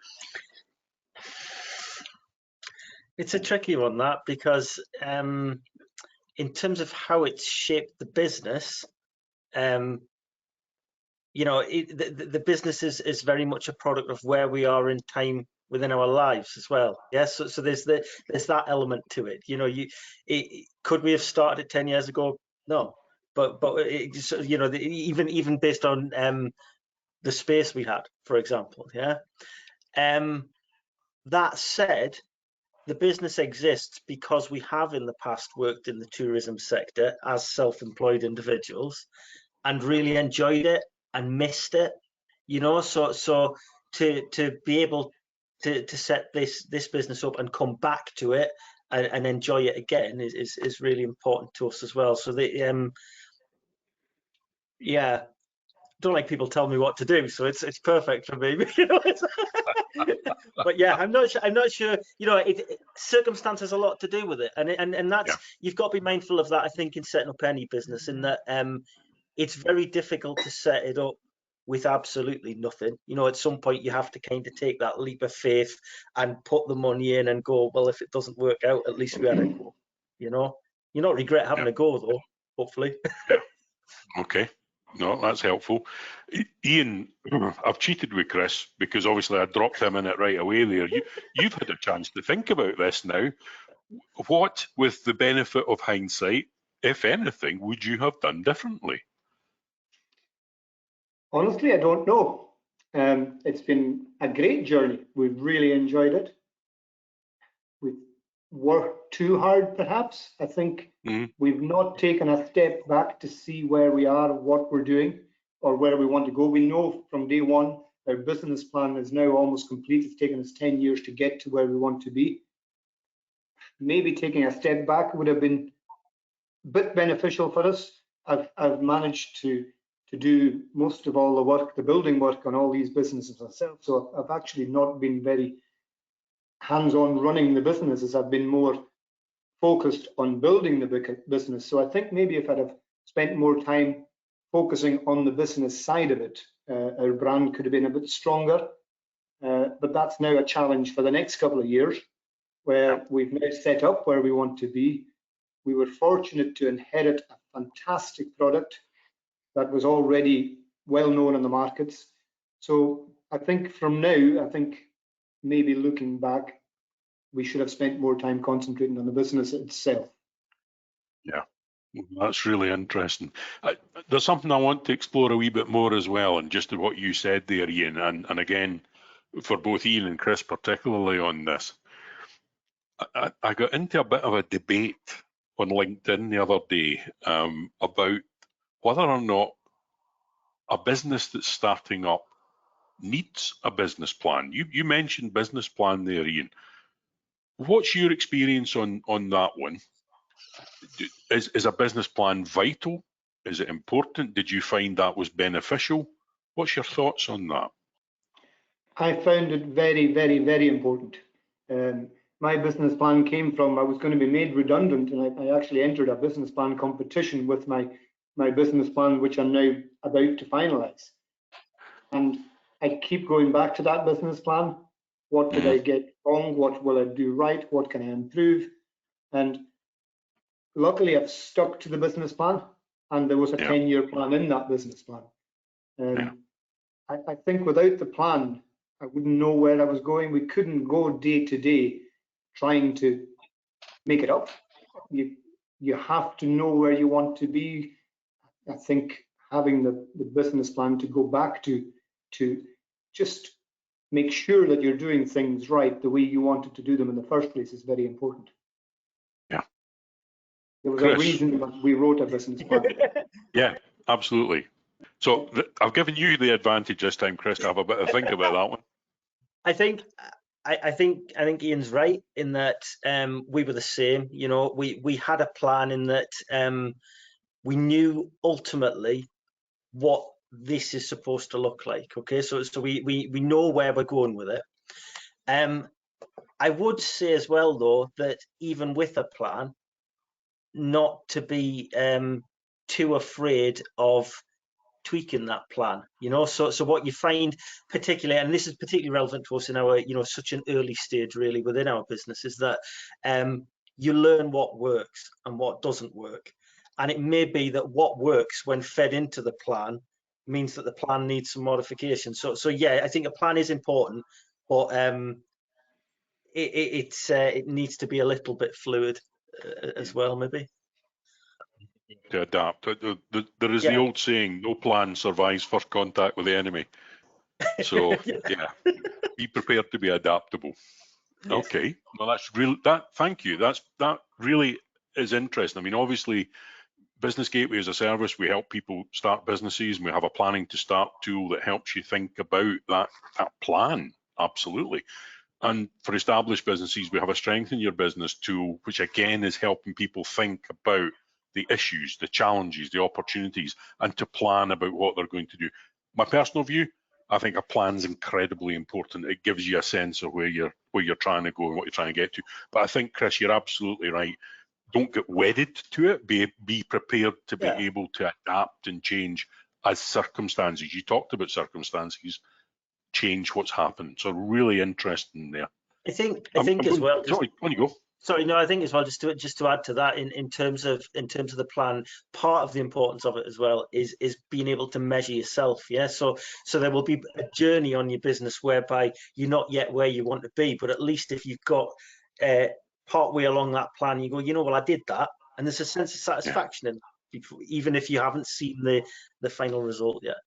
[SPEAKER 3] It's a tricky one, that, because in terms of how it's shaped the business, the business is very much a product of where we are in time within our lives as well. Yes, so there's that element to it. Could we have started 10 years ago? No, but even based on the space we had, for example. Yeah. That said, the business exists because we have in the past worked in the tourism sector as self-employed individuals and really enjoyed it and missed it. So to be able to set this business up and come back to it and enjoy it again is really important to us as well. So don't like people tell me what to do, so it's perfect for me. But yeah, I'm not sure. Circumstance has a lot to do with it, and that's you've got to be mindful of that. I think in setting up any business, in that it's very difficult to set it up with absolutely nothing. At some point you have to kind of take that leap of faith and put the money in and go, well, if it doesn't work out, at least we had a go. You not regret having a go though, hopefully.
[SPEAKER 1] Yeah. Okay. No, that's helpful. Iain, I've cheated with Chris because obviously I dropped him in it right away there. You've had a chance to think about this now. What, with the benefit of hindsight, if anything, would you have done differently?
[SPEAKER 4] Honestly, I don't know. It's been a great journey. We've really enjoyed it. We've worked too hard, perhaps. I think we've not taken a step back to see where we are, what we're doing, or where we want to go. We know from day one our business plan is now almost complete. It's taken us 10 years to get to where we want to be. Maybe taking a step back would have been a bit beneficial for us. I've managed to do most of all the work, the building work on all these businesses myself. So I've actually not been very hands-on running the businesses. I've been more focused on building the business. So I think maybe if I'd have spent more time focusing on the business side of it, our brand could have been a bit stronger. But that's now a challenge for the next couple of years, where we've now set up where we want to be. We were fortunate to inherit a fantastic product that was already well known in the markets. So I think from now, maybe looking back, we should have spent more time concentrating on the business itself.
[SPEAKER 1] Yeah, that's really interesting. There's something I want to explore a wee bit more as well, and just what you said there, Iain, and again, for both Iain and Chris particularly on this. I got into a bit of a debate on LinkedIn the other day about whether or not a business that's starting up needs a business plan. You mentioned business plan there, Iain. What's your experience on that one? Is a business plan vital? Is it important? Did you find that was beneficial? What's your thoughts on that?
[SPEAKER 4] I found it very, very, very important. My business plan came from, I was going to be made redundant, and I actually entered a business plan competition with my business plan, which I'm now about to finalize. And I keep going back to that business plan. What did I get wrong? What will I do right? What can I improve? And luckily, I've stuck to the business plan, and there was a 10-year plan in that business plan. I think without the plan, I wouldn't know where I was going. We couldn't go day to day trying to make it up. You have to know where you want to be. I think having the business plan to go back to just make sure that you're doing things right the way you wanted to do them in the first place is very important.
[SPEAKER 1] Yeah.
[SPEAKER 4] There was
[SPEAKER 1] Chris.
[SPEAKER 4] a reason that we wrote a business plan.
[SPEAKER 1] Yeah, absolutely. So I've given you the advantage this time, Chris, to have a bit of think about that one.
[SPEAKER 3] I think Iain's right in that we were the same. You know, we had a plan in that we knew ultimately what this is supposed to look like. Okay, so we know where we're going with it. I would say as well though that even with a plan, not to be too afraid of tweaking that plan, you know. So what you find particularly, and this is particularly relevant to us in our, you know, such an early stage really within our business, is that you learn what works and what doesn't work, and it may be that what works when fed into the plan means that the plan needs some modification. So yeah, I think a plan is important, but it needs to be a little bit fluid as well, maybe.
[SPEAKER 1] To adapt. There is the old saying, no plan survives first contact with the enemy. So yeah, be prepared to be adaptable.
[SPEAKER 3] Yes.
[SPEAKER 1] Okay, well that's real. Thank you. That really is interesting. I mean, obviously, Business Gateway as a service, we help people start businesses, and we have a planning to start tool that helps you think about that plan. Absolutely. And for established businesses, we have a strengthen your business tool, which again is helping people think about the issues, the challenges, the opportunities, and to plan about what they're going to do. My personal view, I think a plan's incredibly important. It gives you a sense of where you're trying to go and what you're trying to get to. But I think, Chris, you're absolutely right. Don't get wedded to it. Be prepared to be able to adapt and change as circumstances. You talked about circumstances change what's happened. So really interesting there.
[SPEAKER 3] I think as well.
[SPEAKER 1] Sorry, on you go.
[SPEAKER 3] Sorry, no, I think as well, just to add to that, in terms of the plan, part of the importance of it as well is being able to measure yourself. Yeah, so there will be a journey on your business whereby you're not yet where you want to be, but at least if you've got part way along that plan, you go, you know, well, I did that, and there's a sense of satisfaction in it, even if you haven't seen the final result yet.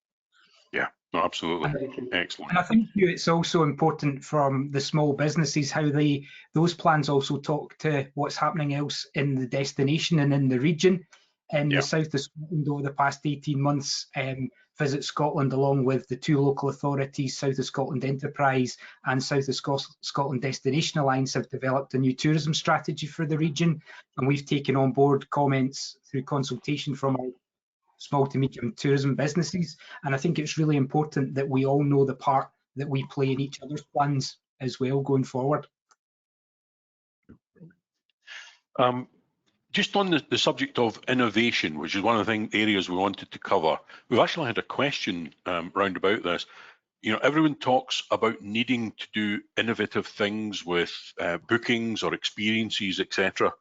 [SPEAKER 1] Yeah, no, absolutely. Excellent.
[SPEAKER 2] And I think it's also important from the small businesses how those plans also talk to what's happening else in the destination and in the region. In the south of Scotland over the past 18 months, Visit Scotland, along with the two local authorities, South of Scotland Enterprise and South of Scotland Destination Alliance, have developed a new tourism strategy for the region. And we've taken on board comments through consultation from our small to medium tourism businesses, and I think it's really important that we all know the part that we play in each other's plans as well going forward.
[SPEAKER 1] Just on the subject of innovation, which is one of the areas we wanted to cover, we've actually had a question round about this. You know, everyone talks about needing to do innovative things with bookings or experiences, etc.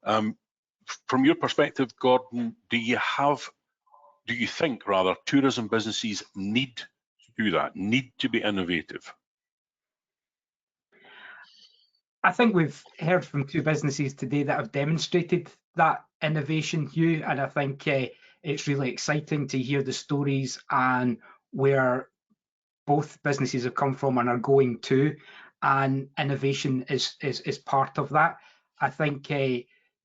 [SPEAKER 1] From your perspective, Gordon, do you think rather tourism businesses need to do that, need to be innovative?
[SPEAKER 2] I think we've heard from two businesses today that have demonstrated that innovation, Hugh, and I think it's really exciting to hear the stories and where both businesses have come from and are going to, and innovation is part of that. I think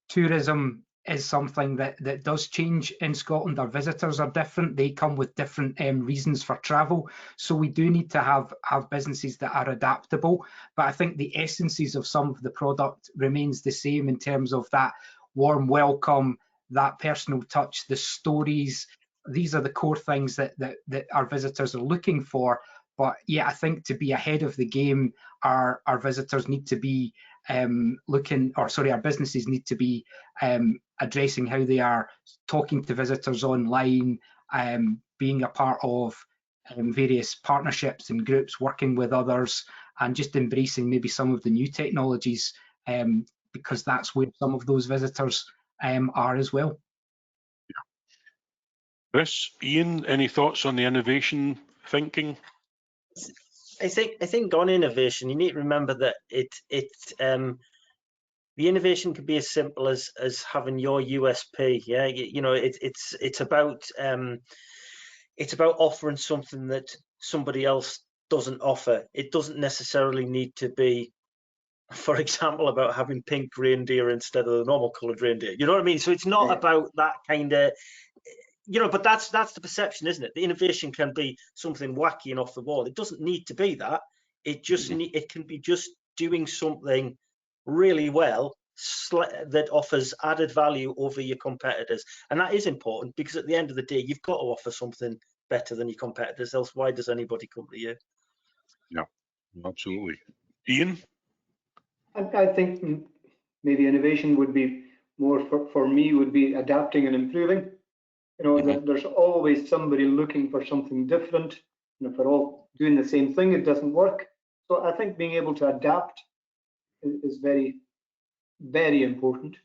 [SPEAKER 2] tourism is something that does change in Scotland. Our visitors are different. They come with different reasons for travel. So we do need to have businesses that are adaptable. But I think the essences of some of the product remains the same in terms of that warm welcome, that personal touch, the stories. These are the core things that our visitors are looking for. But yeah, I think to be ahead of the game, our visitors need to be our businesses need to be addressing how they are talking to visitors online, being a part of various partnerships and groups, working with others, and just embracing maybe some of the new technologies, because that's where some of those visitors are as well.
[SPEAKER 1] Chris, Iain, any thoughts on the innovation thinking?
[SPEAKER 3] I think on innovation, you need to remember that the innovation could be as simple as having your USP. Yeah, you know, it's about offering something that somebody else doesn't offer. It doesn't necessarily need to be, for example, about having pink reindeer instead of the normal coloured reindeer. You know what I mean? So it's not about that kind of, you know, but that's the perception, isn't it? The innovation can be something wacky and off the wall. It doesn't need to be that. It just it can be just doing something really well that offers added value over your competitors, and that is important, because at the end of the day, you've got to offer something better than your competitors. Else, why does anybody come to you?
[SPEAKER 1] Yeah, absolutely. Iain?
[SPEAKER 4] I think maybe innovation would be more for me would be adapting and improving. You know, there's always somebody looking for something different. And if we're all doing the same thing, it doesn't work. So I think being able to adapt is very, very important.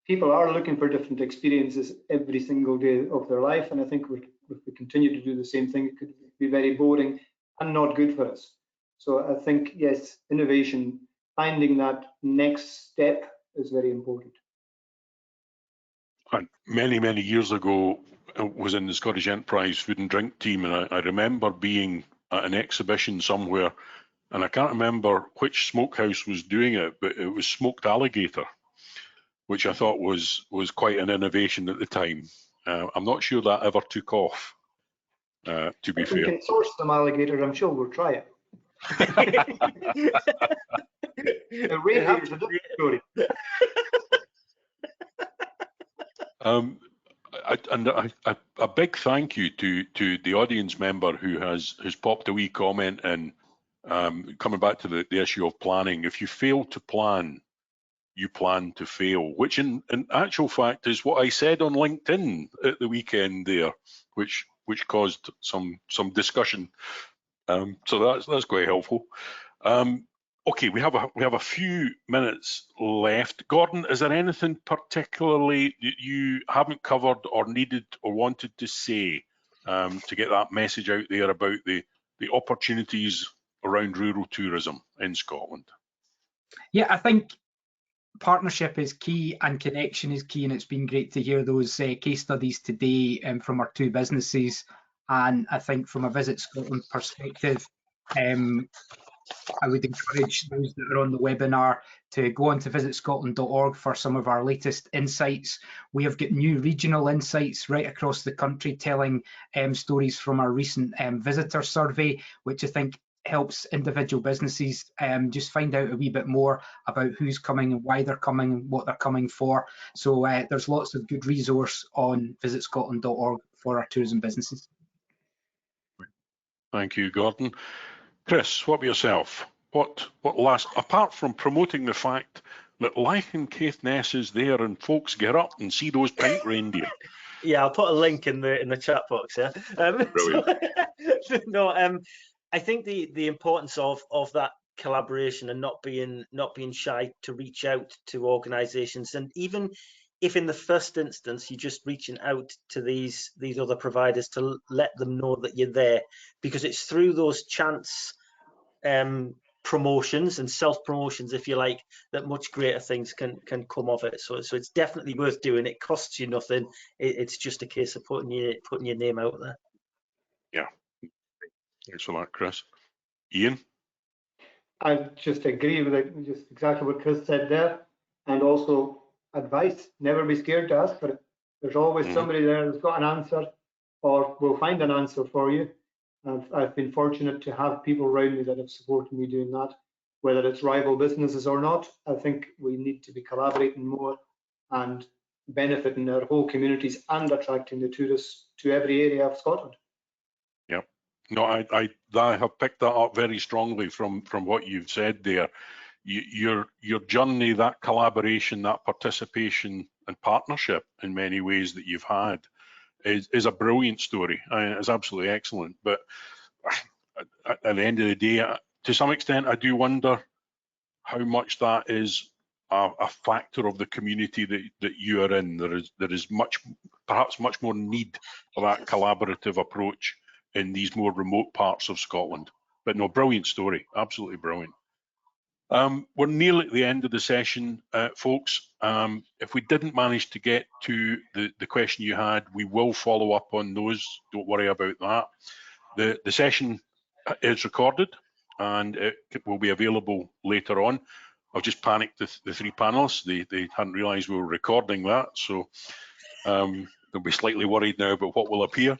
[SPEAKER 4] People are looking for different experiences every single day of their life, and I think if we continue to do the same thing, it could be very boring and not good for us. So I think, yes, innovation, finding that next step is very important.
[SPEAKER 1] And many years ago, I was in the Scottish Enterprise Food and Drink team, and I remember being at an exhibition somewhere, and I can't remember which smokehouse was doing it, but it was smoked alligator, which I thought was quite an innovation at the time. I'm not sure that ever took off, to be fair.
[SPEAKER 4] If we can source some alligator, I'm sure we'll try it. The reindeer is a different story.
[SPEAKER 1] A big thank you to the audience member who has popped a wee comment in, coming back to the issue of planning. If you fail to plan, you plan to fail, which in actual fact is what I said on LinkedIn at the weekend there, which caused some discussion. So that's quite helpful. Okay, we have a few minutes left. Gordon, is there anything particularly that you haven't covered or needed or wanted to say to get that message out there about the opportunities around rural tourism in Scotland?
[SPEAKER 2] Yeah, I think partnership is key and connection is key, and it's been great to hear those case studies today from our two businesses. And I think from a Visit Scotland perspective, I would encourage those that are on the webinar to go on to VisitScotland.org for some of our latest insights. We have got new regional insights right across the country, telling stories from our recent visitor survey, which I think helps individual businesses just find out a wee bit more about who's coming and why they're coming and what they're coming for. So there's lots of good resource on VisitScotland.org for our tourism businesses.
[SPEAKER 1] Thank you, Gordon. Chris, what about yourself? What last, apart from promoting the fact that Lichen Caithness is there and folks get up and see those pink reindeer?
[SPEAKER 3] Yeah, I'll put a link in the chat box. Yeah. I think the importance of that collaboration and not being shy to reach out to organisations, and even if in the first instance you're just reaching out to these other providers to let them know that you're there, because it's through those chance promotions and self-promotions, if you like, that much greater things can come of it. So it's definitely worth doing. It costs you nothing. It's just a case of putting your name out there.
[SPEAKER 1] Yeah, thanks for that, Chris. Iain?
[SPEAKER 4] I just agree with it, just exactly what Chris said there, and also advice: never be scared to ask for it. There's always somebody there that's got an answer, or will find an answer for you. I've been fortunate to have people around me that have supported me doing that, whether it's rival businesses or not. I think we need to be collaborating more and benefiting our whole communities and attracting the tourists to every area of Scotland.
[SPEAKER 1] Yep. No, I have picked that up very strongly from what you've said there. Your journey, that collaboration, that participation and partnership in many ways that you've had is a brilliant story. It's absolutely excellent. But at the end of the day, to some extent, I do wonder how much that is a factor of the community that you are in. There is perhaps much more need for that collaborative approach in these more remote parts of Scotland. But no, brilliant story, absolutely brilliant. We're nearly at the end of the session, folks. If we didn't manage to get to the question you had, we will follow up on those. Don't worry about that. The session is recorded and it will be available later on. I've just panicked the three panelists. They hadn't realised we were recording that, so they'll be slightly worried now about what will appear.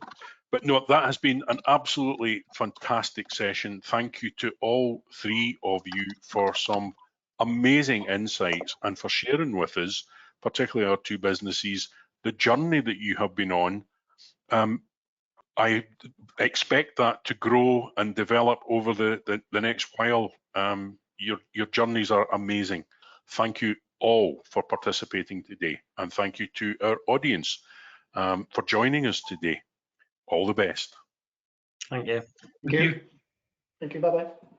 [SPEAKER 1] But no, that has been an absolutely fantastic session. Thank you to all three of you for some amazing insights and for sharing with us, particularly our two businesses, the journey that you have been on. I expect that to grow and develop over the next while. Your journeys are amazing. Thank you all for participating today, and thank you to our audience for joining us today. All the best.
[SPEAKER 3] Thank you.
[SPEAKER 2] Thank you.
[SPEAKER 4] Thank you. Bye-bye.